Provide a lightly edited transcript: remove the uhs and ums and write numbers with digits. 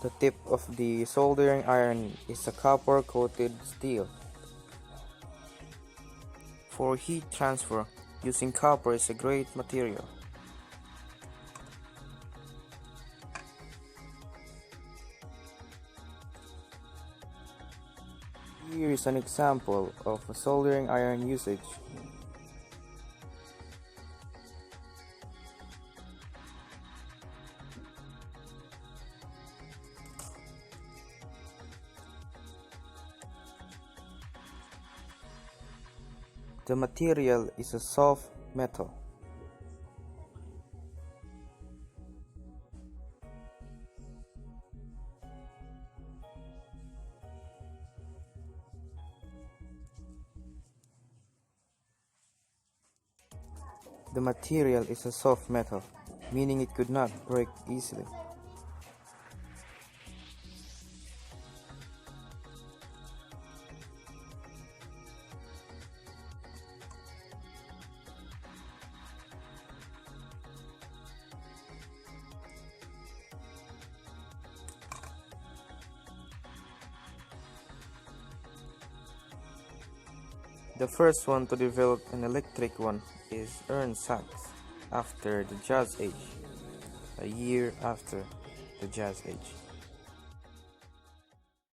The tip of the soldering iron is a copper-coated steel. For heat transfer, using copper is a great material. Here is an example of a soldering iron usage. The material is a soft metal. The material is a soft metal, meaning it could not break easily. The first one to develop an electric one is Ernst Sachs after the Jazz Age, a year after the Jazz Age.